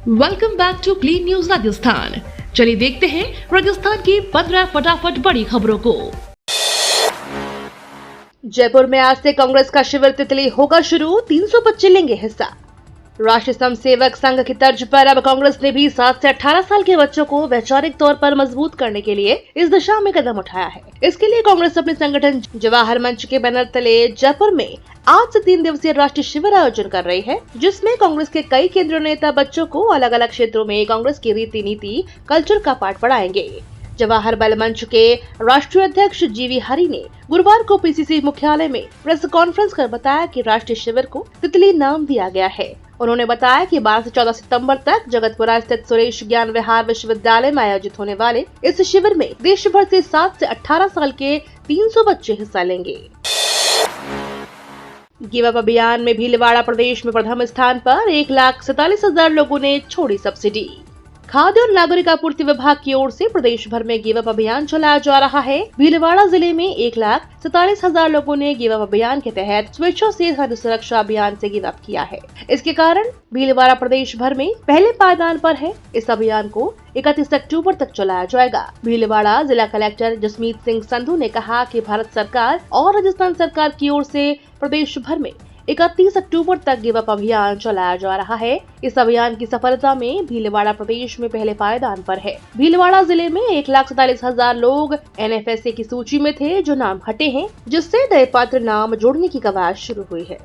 Welcome back to clean news Rajasthan. चलिए देखते हैं राजस्थान की 15 फटाफट बड़ी खबरों को। जयपुर में आज से कांग्रेस का शिविर तितली होगा शुरू, 300 बच्चे लेंगे हिस्सा। राष्ट्रीय स्वयंसेवक संघ की तर्ज पर अब कांग्रेस ने भी 7 से 18 साल के बच्चों को वैचारिक तौर पर मजबूत करने के लिए इस दिशा में कदम उठाया है। इसके लिए कांग्रेस अपने संगठन जवाहर मंच के बैनर तले जयपुर में आज से 3 दिवसीय राष्ट्रीय शिविर आयोजन कर रही है, जिसमें कांग्रेस के कई केंद्रीय नेता बच्चों को अलग अलग क्षेत्रों में कांग्रेस की रीति नीति कल्चर का पाठ पढ़ाएंगे। जवाहर बल मंच के राष्ट्रीय अध्यक्ष जीवी हरि ने गुरुवार को पीसीसी मुख्यालय में प्रेस कॉन्फ्रेंस कर बताया कि राष्ट्रीय शिविर को तितली नाम दिया गया है। उन्होंने बताया कि 12 से 14 सितंबर तक जगतपुरा स्थित सुरेश ज्ञान विहार विश्वविद्यालय में आयोजित होने वाले इस शिविर में देश भर से 7 से 18 साल के 300 बच्चे हिस्सा लेंगे। गिव अप अभियान में भीलवाड़ा प्रदेश में प्रथम स्थान पर 1,47,000 लोगों ने छोड़ी सब्सिडी। खाद्य और नागरिक आपूर्ति विभाग की ओर से प्रदेश भर में गिव अप अभियान चलाया जा रहा है। भीलवाड़ा जिले में 1,47,000 लोगों ने गिव अप अभियान के तहत स्वेच्छा से खाद्य सुरक्षा अभियान से गिव अप किया है। इसके कारण भीलवाड़ा प्रदेश भर में पहले पायदान पर है। इस अभियान को 31 अक्टूबर तक चलाया जाएगा। भीलवाड़ा जिला कलेक्टर जसमीत सिंह संधू ने कहा कि भारत सरकार और राजस्थान सरकार की ओर से प्रदेश भर में 31 अक्टूबर तक गिव अप अभियान चलाया जा रहा है। इस अभियान की सफलता में भीलवाड़ा प्रदेश में पहले पायदान पर है। भीलवाड़ा जिले में 1,47,000 लोग NFSA की सूची में थे जो नाम हटे हैं, जिससे नए पात्र नाम जोड़ने की कवायद शुरू हुई है।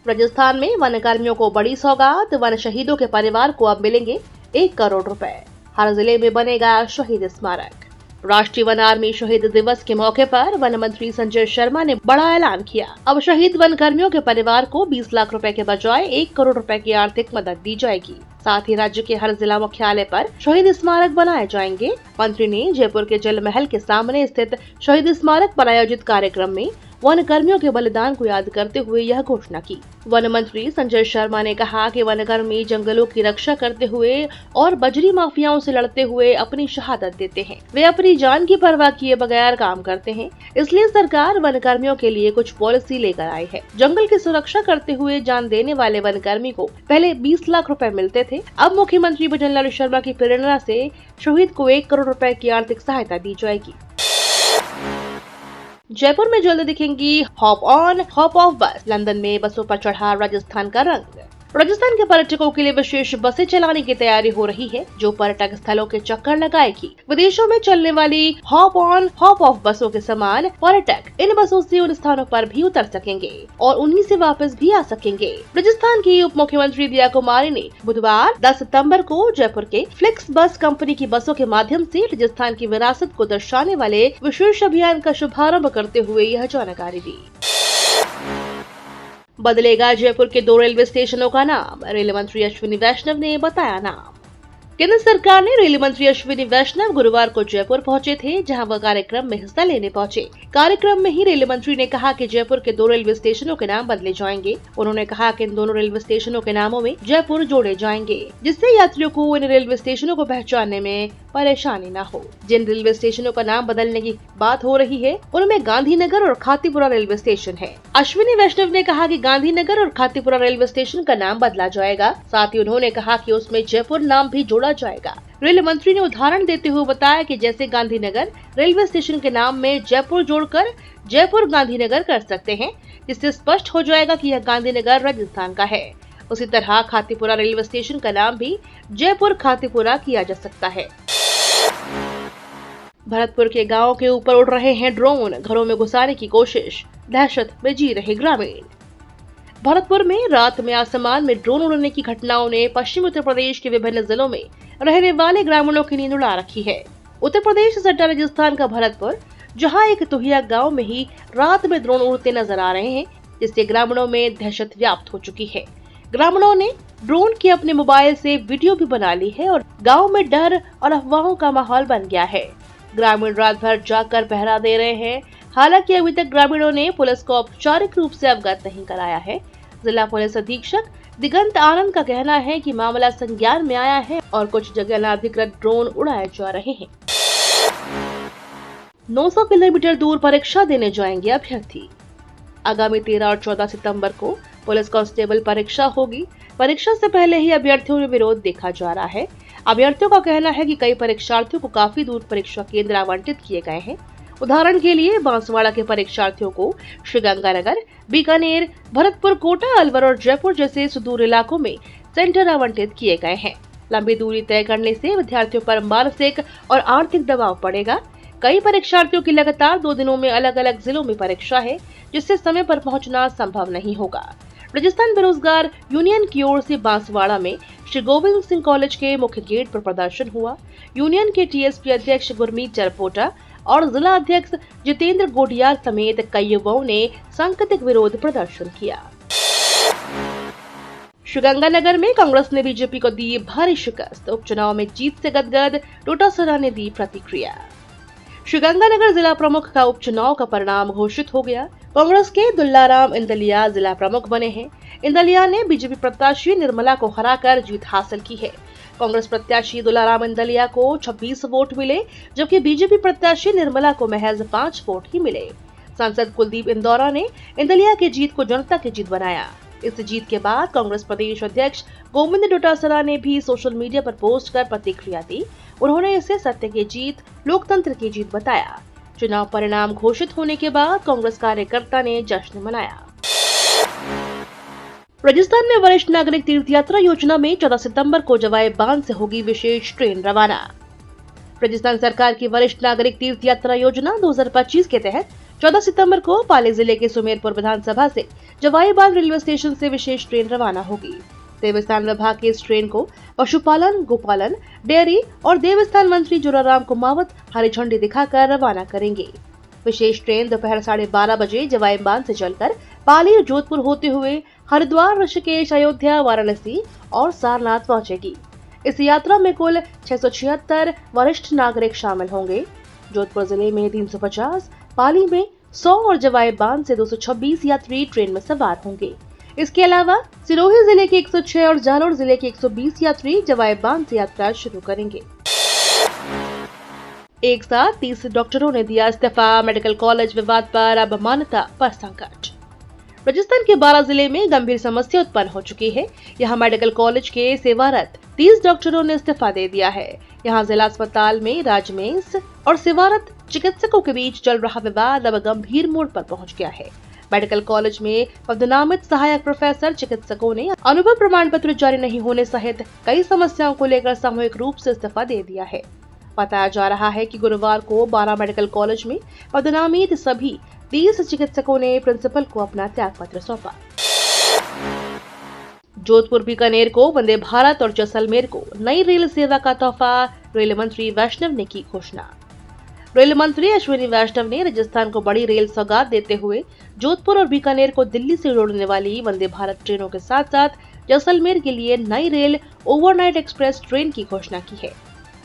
राजस्थान में वन कर्मियों को बड़ी सौगात, वन शहीदों के परिवार को अब मिलेंगे 1 करोड़ रुपए। हर जिले में बनेगा शहीद स्मारक। राष्ट्रीय वन आर्मी शहीद दिवस के मौके पर वन मंत्री संजय शर्मा ने बड़ा ऐलान किया। अब शहीद वन कर्मियों के परिवार को 20 लाख रुपए के बजाय 1 करोड़ रुपए की आर्थिक मदद दी जाएगी। साथ ही राज्य के हर जिला मुख्यालय पर शहीद स्मारक बनाए जाएंगे। मंत्री ने जयपुर के जल महल के सामने स्थित शहीद स्मारक पर आयोजित कार्यक्रम में वन कर्मियों के बलिदान को याद करते हुए यह घोषणा की। वन मंत्री संजय शर्मा ने कहा कि वन कर्मी जंगलों की रक्षा करते हुए और बजरी माफियाओं से लड़ते हुए अपनी शहादत देते हैं। वे अपनी जान की परवाह किए बगैर काम करते हैं, इसलिए सरकार वन कर्मियों के लिए कुछ पॉलिसी लेकर आई है। जंगल की सुरक्षा करते हुए जान देने वाले वन कर्मी को पहले 20 लाख रुपए मिलते थे। अब मुख्यमंत्री भजनलाल शर्मा की प्रेरणा से शहीद को 1 करोड़ रुपए की आर्थिक सहायता दी जाएगी। जयपुर में जल्द दिखेंगी हॉप ऑन हॉप ऑफ बस। लंदन में बसों पर चढ़ा राजस्थान का रंग। राजस्थान के पर्यटकों के लिए विशेष बसें चलाने की तैयारी हो रही है, जो पर्यटक स्थलों के चक्कर लगाएगी। विदेशों में चलने वाली हॉप ऑन हॉप ऑफ बसों के समान पर्यटक इन बसों से उन स्थानों पर भी उतर सकेंगे और उन्हीं से वापस भी आ सकेंगे। राजस्थान की उप मुख्यमंत्री दिया कुमारी ने बुधवार 10 सितम्बर को जयपुर के फ्लिक्स बस कंपनी की बसों के माध्यम से राजस्थान की विरासत को दर्शाने वाले विशेष अभियान का शुभारंभ करते हुए यह जानकारी दी। बदलेगा जयपुर के 2 रेलवे स्टेशनों का नाम, रेल मंत्री अश्विनी वैष्णव ने बताया नाम। केंद्र सरकार ने रेल मंत्री अश्विनी वैष्णव गुरुवार को जयपुर पहुंचे थे, जहां वह कार्यक्रम में हिस्सा लेने पहुंचे। कार्यक्रम में ही रेल मंत्री ने कहा कि जयपुर के 2 रेलवे स्टेशनों के नाम बदले जाएंगे। उन्होंने कहा कि इन दोनों रेलवे स्टेशनों के नामों में जयपुर जोड़े जाएंगे, जिससे यात्रियों को इन रेलवे स्टेशनों को पहचानने में परेशानी न हो। जिन रेलवे स्टेशनों का नाम बदलने की बात हो रही है, उनमें गांधीनगर और खातीपुरा रेलवे स्टेशन है। अश्विनी वैष्णव ने कहा कि गांधीनगर और खातीपुरा रेलवे स्टेशन का नाम बदला जाएगा। साथ ही उन्होंने कहा कि उसमें जयपुर नाम भी जोड़ा जाएगा। रेल मंत्री ने उदाहरण देते हुए बताया कि जैसे गांधीनगर रेलवे स्टेशन के नाम में जयपुर जोड़कर जयपुर गांधीनगर कर सकते हैं, जिससे स्पष्ट हो जाएगा कि यह गांधीनगर राजस्थान का है। उसी तरह खातीपुरा रेलवे स्टेशन का नाम भी जयपुर खातीपुरा किया जा सकता है। भरतपुर के गांवों के ऊपर उड़ रहे हैं ड्रोन, घरों में घुसाने की कोशिश, दहशत में जी रहे ग्रामीण। भरतपुर में रात में आसमान में ड्रोन उड़ने की घटनाओं ने पश्चिमी उत्तर प्रदेश के विभिन्न जिलों में रहने वाले ग्रामीणों की नींद उड़ा रखी है। उत्तर प्रदेश से सटा राजस्थान का भरतपुर, जहां एक तुहिया गांव में ही रात में ड्रोन उड़ते नजर आ रहे हैं, जिससे ग्रामीणों में दहशत व्याप्त हो चुकी है। ग्रामीणों ने ड्रोन की अपने मोबाइल से वीडियो भी बना ली है और गाँव में डर और अफवाहों का माहौल बन गया है। ग्रामीण रात भर जागकर पहरा दे रहे हैं। हालांकि अभी तक ग्रामीणों ने पुलिस को औपचारिक रूप से अवगत नहीं कराया है। जिला पुलिस अधीक्षक दिगंत आनंद का कहना है कि मामला संज्ञान में आया है और कुछ जगह अनाधिकृत ड्रोन उड़ाए जा रहे हैं। 900 किलोमीटर दूर परीक्षा देने जाएंगे अभ्यर्थी। आगामी 13 और 14 सितंबर को पुलिस कांस्टेबल परीक्षा होगी। परीक्षा से पहले ही अभ्यर्थियों में विरोध देखा जा रहा है। अभ्यर्थियों का कहना है कि कई परीक्षार्थियों को काफी दूर परीक्षा केंद्र आवंटित किए गए हैं। उदाहरण के लिए बांसवाड़ा के परीक्षार्थियों को श्रीगंगानगर, बीकानेर, भरतपुर, कोटा, अलवर और जयपुर जैसे सुदूर इलाकों में सेंटर आवंटित किए गए हैं। लंबी दूरी तय करने से विद्यार्थियों पर मानसिक और आर्थिक दबाव पड़ेगा। कई परीक्षार्थियों की लगातार 2 दिनों में अलग अलग जिलों में परीक्षा है, जिससे समय पर पहुंचना संभव नहीं होगा। राजस्थान बेरोजगार यूनियन की ओर से बांसवाड़ा में श्री गोविंद सिंह कॉलेज के मुख्य गेट पर प्रदर्शन हुआ। यूनियन के टीएसपी अध्यक्ष गुरमीत चरपोटा और जिला अध्यक्ष जितेंद्र गोडियार समेत कई युवाओं ने सांकेतिक विरोध प्रदर्शन किया। श्रीगंगानगर में कांग्रेस ने बीजेपी को दी भारी शिकस्त, उपचुनाव में जीत से गदगद, डोटासरा ने दी प्रतिक्रिया। श्रीगंगानगर जिला प्रमुख का उपचुनाव का परिणाम घोषित हो गया। कांग्रेस के दुल्लाराम इंदलिया जिला प्रमुख बने हैं। इंदलिया ने बीजेपी प्रत्याशी निर्मला को हराकर जीत हासिल की है। कांग्रेस प्रत्याशी दुल्लाराम इंदलिया को 26 वोट मिले, जबकि बीजेपी प्रत्याशी निर्मला को महज 5 वोट ही मिले। सांसद कुलदीप इंदौरा ने इंदलिया की जीत को जनता की जीत बनाया। इस जीत के बाद कांग्रेस प्रदेश अध्यक्ष गोविंद डोटासरा ने भी सोशल मीडिया पर पोस्ट कर प्रतिक्रिया दी। उन्होंने इसे सत्य की जीत, लोकतंत्र की जीत बताया। चुनाव परिणाम घोषित होने के बाद कांग्रेस कार्यकर्ता ने जश्न मनाया। राजस्थान में वरिष्ठ नागरिक तीर्थ यात्रा योजना में 14 सितंबर को जवाई बांध से होगी विशेष ट्रेन रवाना। राजस्थान सरकार की वरिष्ठ नागरिक तीर्थ यात्रा योजना 2025 के तहत 14 सितंबर को पाली जिले के सुमेरपुर विधानसभा से जवाई बांध रेलवे स्टेशन से विशेष ट्रेन रवाना होगी। देवस्थान विभाग की इस ट्रेन को पशुपालन, गोपालन, डेयरी और देवस्थान मंत्री जोराराम कुमावत हरी झंडी दिखाकर रवाना करेंगे। विशेष ट्रेन दोपहर 12:30 बजे जवाई बांध से चलकर पाली और जोधपुर होते हुए हरिद्वार, ऋषिकेश, अयोध्या, वाराणसी और सारनाथ पहुंचेगी। इस यात्रा में कुल 676 वरिष्ठ नागरिक शामिल होंगे। जोधपुर जिले में 350, पाली में 100 और जवाई बांध से 226 यात्री ट्रेन में सवार होंगे। इसके अलावा सिरोही जिले के 106 और जालोर जिले के 120 यात्री जवाई बांध से यात्रा शुरू करेंगे। एक साथ 30 डॉक्टरों ने दिया इस्तीफा, मेडिकल कॉलेज विवाद पर अब मान्यता पर संकट। राजस्थान के 12 जिले में गंभीर समस्या उत्पन्न हो चुकी है। यहाँ मेडिकल कॉलेज के सेवारत 30 डॉक्टरों ने इस्तीफा दे दिया है। यहाँ जिला अस्पताल में राजमेंस और सेवारत चिकित्सकों के बीच चल रहा विवाद अब गंभीर मोड़ पर पहुंच गया है। मेडिकल कॉलेज में पदनामित सहायक प्रोफेसर चिकित्सकों ने अनुभव प्रमाण पत्र जारी नहीं होने सहित कई समस्याओं को लेकर सामूहिक रूप से इस्तीफा दे दिया है। बताया जा रहा है कि गुरुवार को 12 मेडिकल कॉलेज में पदनामित सभी 30 चिकित्सकों ने प्रिंसिपल को अपना त्यागपत्र सौंपा। जोधपुर, बीकानेर को वंदे भारत और जैसलमेर को नई रेल सेवा का तोहफा, रेल मंत्री वैष्णव ने की घोषणा। रेल मंत्री अश्विनी वैष्णव ने राजस्थान को बड़ी रेल सौगात देते हुए जोधपुर और बीकानेर को दिल्ली से जोड़ने वाली वंदे भारत ट्रेनों के साथ साथ जैसलमेर के लिए नई रेल ओवरनाइट एक्सप्रेस ट्रेन की घोषणा की है।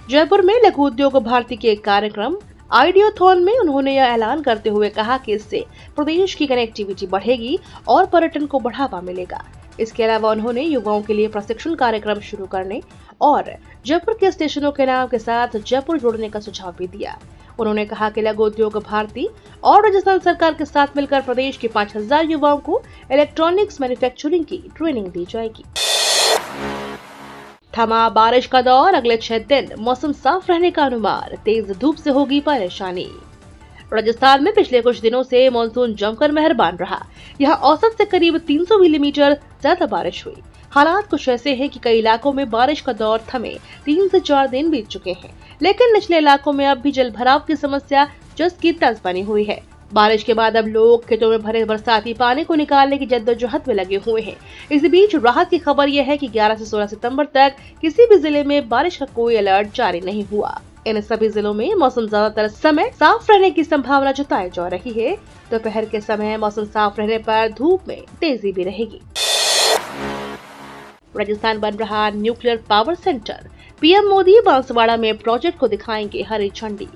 जयपुर में लघु उद्योग भारती के एक कार्यक्रम आइडियोथॉन में उन्होंने यह ऐलान करते हुए कहा कि इससे प्रदेश की कनेक्टिविटी बढ़ेगी और पर्यटन को बढ़ावा मिलेगा। इसके अलावा उन्होंने युवाओं के लिए प्रशिक्षण कार्यक्रम शुरू करने और जयपुर के स्टेशनों के नाम के साथ जयपुर जोड़ने का सुझाव भी दिया। उन्होंने कहा कि लघु उद्योग भारती और राजस्थान सरकार के साथ मिलकर प्रदेश के 5000 युवाओं को इलेक्ट्रॉनिक्स मैन्युफैक्चरिंग की ट्रेनिंग दी जाएगी। थमा बारिश का दौर, अगले 6 दिन मौसम साफ रहने का अनुमान, तेज धूप से होगी परेशानी। राजस्थान में पिछले कुछ दिनों से मानसून जमकर मेहरबान रहा। यहाँ औसत से करीब 300 मिलीमीटर ज्यादा बारिश हुई। हालात कुछ ऐसे हैं कि कई इलाकों में बारिश का दौर थमे 3 से 4 दिन बीत चुके हैं, लेकिन निचले इलाकों में अब भी जल भराव की समस्या जस की तस बनी हुई है। बारिश के बाद अब लोग खेतों में भरे बरसाती पानी को निकालने की जद्दोजहद में लगे हुए हैं। इस बीच राहत की खबर यह है कि 11 से 16 सितंबर तक किसी भी जिले में बारिश का कोई अलर्ट जारी नहीं हुआ। इन सभी जिलों में मौसम ज्यादातर समय साफ रहने की संभावना जताई जा रही है। दोपहर के समय मौसम साफ रहने पर धूप में तेजी भी रहेगी। राजस्थान बन रहा nuclear power centre, PM Modi Banswara में प्रोजेक्ट को दिखाएंगे हरी झंडी।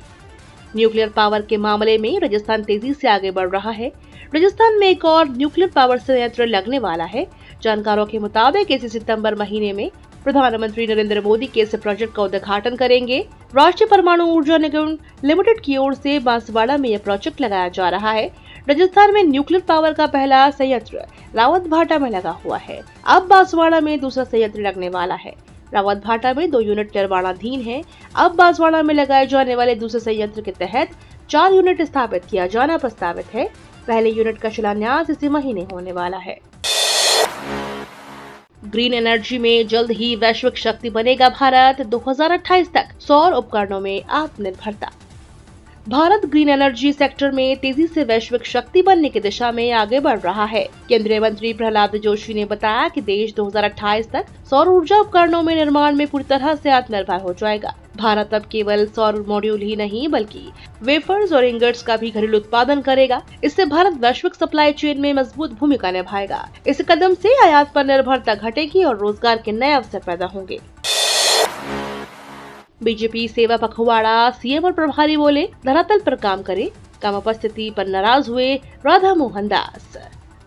न्यूक्लियर पावर के मामले में राजस्थान तेजी से आगे बढ़ रहा है। राजस्थान में एक और न्यूक्लियर पावर संयंत्र लगने वाला है। जानकारों के मुताबिक इसी सितंबर महीने में प्रधानमंत्री नरेंद्र मोदी के इस प्रोजेक्ट का उद्घाटन करेंगे। राष्ट्रीय परमाणु ऊर्जा निगम लिमिटेड की ओर से बांसवाड़ा में यह प्रोजेक्ट लगाया जा रहा है। राजस्थान में न्यूक्लियर पावर का पहला संयंत्र रावत भाटा में लगा हुआ है। अब बांसवाड़ा में दूसरा संयंत्र लगने वाला है। रावत भाटा में 2 यूनिट निर्माणाधीन है। अब बांसवाड़ा में लगाए जाने वाले दूसरे संयंत्र के तहत 4 यूनिट स्थापित किया जाना प्रस्तावित है। पहले यूनिट का शिलान्यास इसी महीने होने वाला है। ग्रीन एनर्जी में जल्द ही वैश्विक शक्ति बनेगा भारत, 2028 तक सौर उपकरणों में आत्मनिर्भरता। भारत ग्रीन एनर्जी सेक्टर में तेजी से वैश्विक शक्ति बनने की दिशा में आगे बढ़ रहा है। केंद्रीय मंत्री प्रहलाद जोशी ने बताया कि देश 2028 तक सौर ऊर्जा उपकरणों में निर्माण में पूरी तरह से आत्मनिर्भर हो जाएगा। भारत अब केवल सौर मॉड्यूल ही नहीं बल्कि वेफर्स और इंगट्स का भी घरेलू उत्पादन करेगा। इससे भारत वैश्विक सप्लाई चेन में मजबूत भूमिका निभाएगा। इस कदम से आयात पर निर्भरता घटेगी और रोजगार के नए अवसर पैदा होंगे। बीजेपी सेवा पखवाड़ा, सीएम और प्रभारी बोले धरातल पर काम करे, कम उपस्थिति पर नाराज हुए राधा मोहन दास।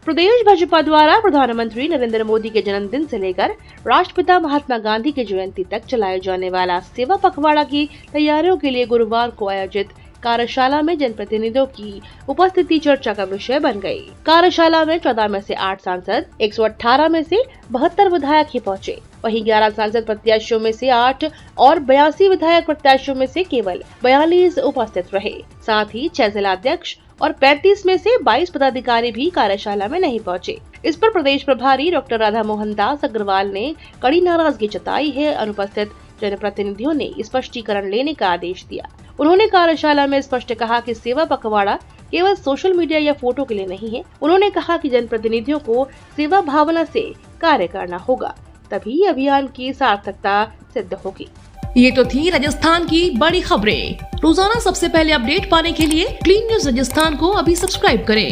प्रदेश भाजपा द्वारा प्रधानमंत्री नरेंद्र मोदी के जन्मदिन से लेकर राष्ट्रपिता महात्मा गांधी की जयंती तक चलाए जाने वाला सेवा पखवाड़ा की तैयारियों के लिए गुरुवार को आयोजित कार्यशाला में जनप्रतिनिधियों की उपस्थिति चर्चा का विषय बन गई। कार्यशाला में 14 में से 8 सांसद, 118 में से 72 विधायक ही पहुंचे। वहीं 11 सांसद प्रत्याशियों में से 8 और 82 विधायक प्रत्याशियों में से केवल 42 उपस्थित रहे। साथ ही 6 जिलाध्यक्ष और 35 में से 22 पदाधिकारी भी कार्यशाला में नहीं पहुंचे। इस पर प्रदेश प्रभारी डॉक्टर राधा मोहन दास अग्रवाल ने कड़ी नाराजगी जताई है। अनुपस्थित जनप्रतिनिधियों ने स्पष्टीकरण लेने का आदेश दिया। उन्होंने कार्यशाला में स्पष्ट कहा कि सेवा पखवाड़ा केवल सोशल मीडिया या फोटो के लिए नहीं है। उन्होंने कहा कि जनप्रतिनिधियों को सेवा भावना से कार्य करना होगा, तभी अभियान की सार्थकता सिद्ध होगी। ये तो थी राजस्थान की बड़ी खबरें। रोजाना सबसे पहले अपडेट पाने के लिए क्लीन न्यूज राजस्थान को अभी सब्सक्राइब करें।